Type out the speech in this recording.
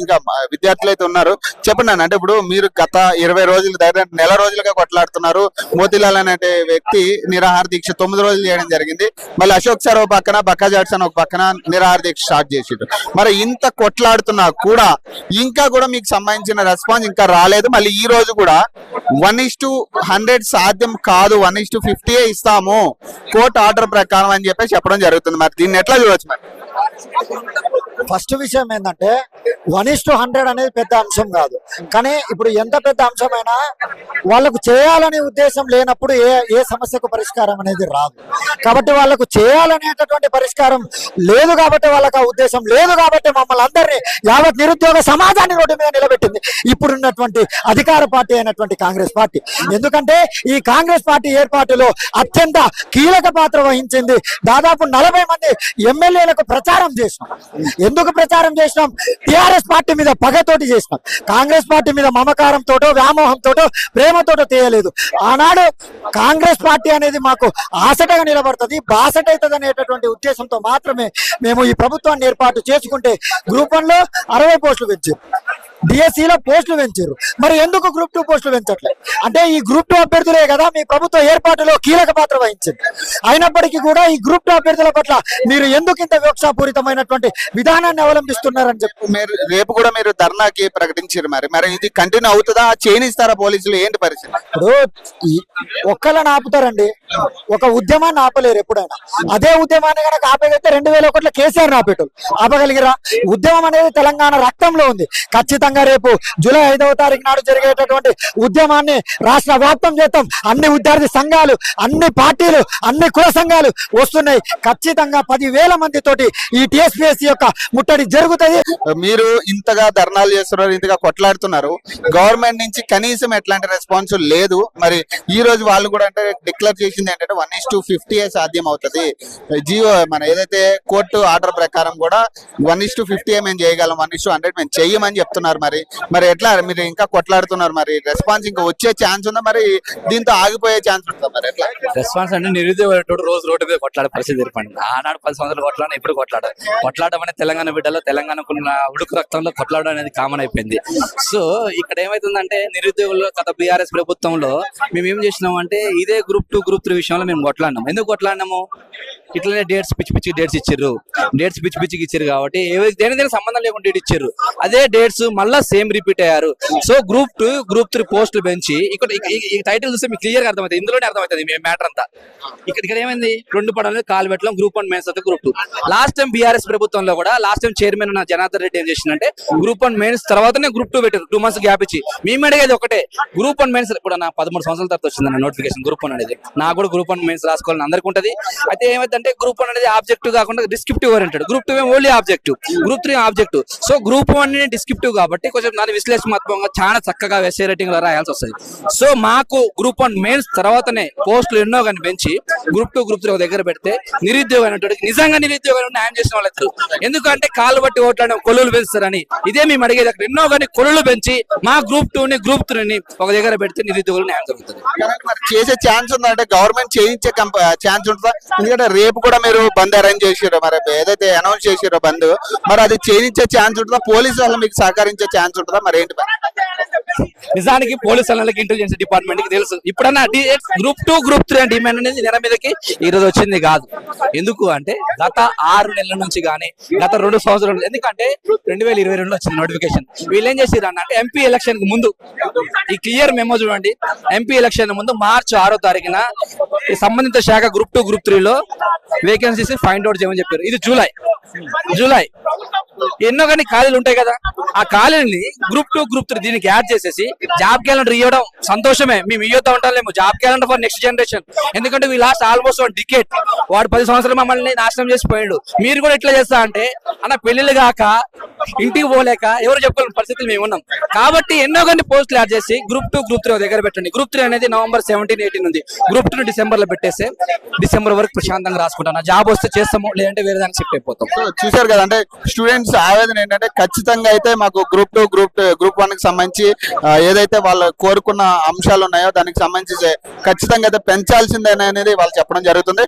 ఇంకా విద్యార్థులు అయితే ఉన్నారు. చెప్పండి అన్న, అంటే ఇప్పుడు మీరు గత 20 రోజులు నెల రోజులుగా కొట్లాడుతున్నారు. మోతీలాల్ అనే వ్యక్తి నిరాహార దీక్ష 9 రోజులు చేయడం జరిగింది. మళ్ళీ అశోక్ సార్ ఒక పక్కన, బక్కా జాడ్సన్ ఒక పక్కన నిరాహార దీక్ష స్టార్ట్ చేసిండు. మరి ఇంత కొట్లాడుతున్నా కూడా ఇంకా కూడా మీకు సంబంధించిన రెస్పాన్స్ ఇంకా రాలేదు. మళ్ళీ ఈ రోజు కూడా 1:100 సాధ్యం కాదు, 1:50 ఇస్తాము కోర్టు ఆర్డర్ ప్రకారం అని చెప్పి చెప్పడం జరుగుతుంది. మరి దీన్ని ఎట్లా చూడొచ్చు? మరి ఫస్ట్ విషయం ఏంటంటే 1:100 అనేది పెద్ద అంశం కాదు, కానీ ఇప్పుడు ఎంత పెద్ద అంశమైనా వాళ్ళకు చేయాలనే ఉద్దేశం లేనప్పుడు ఏ సమస్యకు పరిష్కారం అనేది రాదు. కాబట్టి వాళ్ళకు చేయాలనేటటువంటి పరిష్కారం లేదు కాబట్టి, వాళ్ళకి ఆ ఉద్దేశం లేదు కాబట్టి మమ్మల్ని అందరినీ యావత్ నిరుద్యోగ సమాజాన్ని రోడ్డు మీద నిలబెట్టింది ఇప్పుడున్నటువంటి అధికార పార్టీ అయినటువంటి కాంగ్రెస్ పార్టీ. ఎందుకంటే ఈ కాంగ్రెస్ పార్టీ ఏర్పాటులో అత్యంత కీలక పాత్ర వహించింది. దాదాపు 40 మంది ఎమ్మెల్యేలకు ప్రచారం చేసినాం. ఎందుకు ప్రచారం చేసినాం? టిఆర్ఎస్ పార్టీ మీద పగతోటి చేసినాం. కాంగ్రెస్ పార్టీ మీద మమకారంతోటో వ్యామోహంతోటో ప్రేమతోటో చేయలేదు. ఆనాడు కాంగ్రెస్ పార్టీ అనేది మాకు ఆసటగా నిలబడుతుంది, బాసట అవుతుంది అనేటటువంటి ఉద్దేశంతో మాత్రమే మేము ఈ ప్రభుత్వాన్ని ఏర్పాటు చేసుకుంటే గ్రూప్ 1 లో 60 పోస్టులు పెంచారు, డిఎస్సిలో పోస్టులు పెంచారు. మరి ఎందుకు గ్రూప్ 2 పోస్టులు పెంచట్లేదు? అంటే ఈ గ్రూప్ 2 అభ్యర్థులే కదా మీ ప్రభుత్వ ఏర్పాటులో కీలక పాత్ర వహించింది. అయినప్పటికీ కూడా ఈ గ్రూప్ 2 అభ్యర్థుల పట్ల మీరు ఎందుకు ఇంత వివక్షాపూరితమైనటువంటి విధానాన్ని అవలంబిస్తున్నారని చెప్పి మీరు రేపు కూడా మీరు ధర్నాకి ప్రకటించారు. మరి ఇది కంటిన్యూ అవుతుందా? చేయనిస్తారా పోలీసులు? ఏంటి పరిస్థితి? ఇప్పుడు ఒక్కళ్ళని ఆపుతారండి, ఒక ఉద్యమాన్ని ఆపలేరు ఎప్పుడైనా. అదే ఉద్యమాన్ని కనుక ఆపేదైతే 2001లో కేసీఆర్ ఆపేటోళ్ళు, ఆపగలిగిరా? ఉద్యమం అనేది తెలంగాణ రక్తంలో ఉంది. ఖచ్చితంగా రేపు జూలై 5వ తారీఖు నాడు జరిగేటటువంటి ఉద్యమాన్ని రాష్ట్ర వ్యాప్తం చేద్దాం. అన్ని విద్యార్థి సంఘాలు, అన్ని పార్టీలు, అన్ని కుల సంఘాలు వస్తున్నాయి. ఖచ్చితంగా 10,000 మందితోటి ఈ టీఎస్పీఎస్సీ యొక్క ముట్టడి జరుగుతుంది. మీరు ఇంతగా ధర్నాలు చేస్తున్నారు, ఇంతగా కొట్లాడుతున్నారు, గవర్నమెంట్ నుంచి కనీసం ఎట్లాంటి రెస్పాన్స్ లేదు. మరి ఈ రోజు వాళ్ళు కూడా అంటే డిక్లేర్ చేసింది ఏంటంటే 1:50 సాధ్యం అవుతుంది. జియో మన ఏదైతే కోర్టు ఆర్డర్ ప్రకారం కూడా 1:50 మేము చేయగలం, 1:100 మేము చెయ్యమని చెప్తున్నారు. మరి ఎట్లా మీరు ఇంకా కొట్లాడుతున్నారు? మరి రెస్పాన్స్ ఇంకా వచ్చే ఛాన్స్ ఉందా? మరి దీంతో ఆగిపోయే ఛాన్స్ ఉందా? మరి ఎట్లా రెస్పాన్స్ అంటే నిరుద్యోగ రోజు రోడ్డు మీద కొట్లాడే పరిస్థితి ఏర్పడింది. ఆనాడు 10 సంవత్సరాలు కొట్లాడ, ఇప్పుడు కొట్లాడడం అనేది తెలంగాణ బిడ్డలో, తెలంగాణకున్న ఉడుకు రక్తంలో కొట్లాడడం అనేది కామన్ అయిపోయింది. సో ఇక్కడ ఏమైతుందంటే నిరుద్యోగులు గత బీఆర్ఎస్ ప్రభుత్వంలో మేము ఏం చేసినాం అంటే ఇదే గ్రూప్ 2, గ్రూప్ 3 విషయంలో మేము కొట్లాడినాం. ఎందుకు కొట్లాడినాము? ఇట్లనే డేట్స్ పిచ్చి డేట్స్ ఇచ్చారు, డేట్స్ పిచ్చికి ఇచ్చారు కాబట్టి దేని సంబంధం లేకుండా డేట్ ఇచ్చారు. అదే డేట్స్ మళ్ళా సేమ్ రిపీట్ అయ్యారు. సో గ్రూప్ 2, గ్రూప్ 3 పోస్టులు పెంచి ఇక్కడ ఈ టైటిల్ చూస్తే మీకు క్లియర్ గా అర్థమవుతుంది, ఇందులోనే అర్థమవుతుంది మ్యాటర్ అంతా. ఇక్కడ ఏమైంది? 2 పడాలి కాలు పెట్టడం, గ్రూప్ 1 మెయిన్స్ అయితే గ్రూప్ 2. లాస్ట్ టైం బీఆర్ఎస్ ప్రభుత్వంలో కూడా లాస్ట్ టైం చైర్మన్ ఉన్న జనార్దన్ రెడ్డి ఏం చేసిందంటే గ్రూప్ 1 మెయిన్స్ తర్వాతనే గ్రూప్ 2 పెట్టారు. 2 మంత్స్ గ్యాప్ ఇచ్చి మేము అడిగేది ఒకటే, గ్రూప్ 1 మెయిన్స్ ఇప్పుడు నా 13 సంవత్సరాల తర్వాత వచ్చింది నోటిఫికేషన్ గ్రూప్ 1 అనేది. నాకు కూడా గ్రూప్ 1 మెయిన్స్ రాసుకోవాలని అందరికీ ఉంటది. అయితే ఏమైందంటే గ్రూప్ 1 అనేది ఆబ్జెక్టివ్ కాకుండా descriptive oriented, group 2 only objective, group 3 objective. So group 1 descriptive కాబట్టి కొంచెం దాని విశ్లేషణాత్మకంగా చాలా చక్కగా ఎస్ఏ రైటింగ్ రాయాల్సి వస్తుంది. సో మాకు గ్రూప్ 1 మెయిన్స్ తర్వాతనే పోస్టులు ఎన్నో కానీ పెంచి గ్రూప్ 2, గ్రూప్ 3 దగ్గర పెడితే నిరుద్యోగం అనేటువంటి నిజంగా నిరుద్యోగం న్యాయం చేసిన వాళ్ళు ఇద్దరు. ఎందుకంటే కాళ్ళు బట్టి ఓట్లాడడం కొలువులు పెంచుతారని ఇదే మేము అడిగేది. అక్కడ ఎన్నో కానీ కొలువులు పెంచి మా గ్రూప్ 2ని, గ్రూప్ 3ని ఒక దగ్గర పెడితే నిరుద్యోగులు న్యాయం జరుగుతుంది. చేసే ఛాన్స్ ఉందంటే గవర్నమెంట్ చేయించే ఛాన్స్ ఉంటుందా? ఎందుకంటే రేపు కూడా మీరు బంద్ అరేంజ్ చేసారో, మరి ఏదైతే అనౌన్స్ చేసారో బంద్, మరి అది చేయించే ఛాన్స్ ఉంటుందా? పోలీసు వాళ్ళు మీకు సహకరించే ఛాన్స్ ఉంటుందా? మరి ఏంటి? నిజానికి పోలీసు వాళ్ళకి, ఇంటెలిజెన్స్ డిపార్ట్మెంట్ కి తెలుసు. ఇప్పుడన్నా గ్రూప్ 2, గ్రూప్ 3 డిమాండ్ అనేది నెల మీదకి ఈ రోజు వచ్చింది కాదు. ఎందుకు అంటే గత 6 నెలల నుంచి కానీ గత 2 సంవత్సరాలు, ఎందుకంటే 2022లో వచ్చింది నోటిఫికేషన్. వీళ్ళు ఏం చేసారు అంటే ఎంపీ ఎలక్షన్ కు ముందు ఈ క్లియర్ మెమో చూడండి, ఎంపీ ఎలక్షన్ ముందు మార్చి 6వ తారీఖున సంబంధిత శాఖ గ్రూప్ 2, గ్రూప్ 3లో వేకెన్సీస్ ఫైండ్ అవుట్ చేయమని చెప్పారు. ఇది జూలై ఎన్నో కానీ ఖాళీలు ఉంటాయి కదా, ఆ ఖాళీని గ్రూప్ 2, గ్రూప్ 3 దీనికి యాడ్ చేసేసి జాబ్ క్యాలెండర్ ఇవ్వడం సంతోషమే. మేము ఇవ్వతా ఉంటాము job calendar for next generation. ఎందుకంటే వీ లాస్ట్ ఆల్మోస్ట్ 1 డికేడ్. వాడు 10 సంవత్సరాలు మమ్మల్ని నాశనం చేసిపోయాడు. మీరు కూడా ఎట్లా చేస్తా అంటే అన్న పెళ్లిళ్ళు కాక ఇంటికి పోలేక ఎవరు చెప్పుకోలేని పరిస్థితులు మేము ఉన్నాం. కాబట్టి ఎన్నో కొన్ని పోస్టులు యాడ్ చేసి గ్రూప్ 2, గ్రూప్ 3 దగ్గర పెట్టండి. గ్రూప్ 3 అనేది నవంబర్ 17, 18 ఉంది. గ్రూప్ 2 డిసెంబర్ లో పెట్టేస్తే డిసెంబర్ వరకు ప్రశాంతంగా రాసుకుంటాను. జాబ్ వస్తే చేస్తాము, లేదంటే వేరే దానికి షిఫ్ట్ అయిపోతాం. చూసారు కదా, అంటే స్టూడెంట్స్ ఆవేదన ఏంటంటే ఖచ్చితంగా అయితే మాకు గ్రూప్ 2, గ్రూప్ 1 కి సంబంధించి ఏదైతే వాళ్ళు కోరుకున్న అంశాలు ఉన్నాయో దానికి సంబంధించి ఖచ్చితంగా అయితే పెంచాల్సిందే అనేది వాళ్ళు చెప్పడం జరుగుతుంది.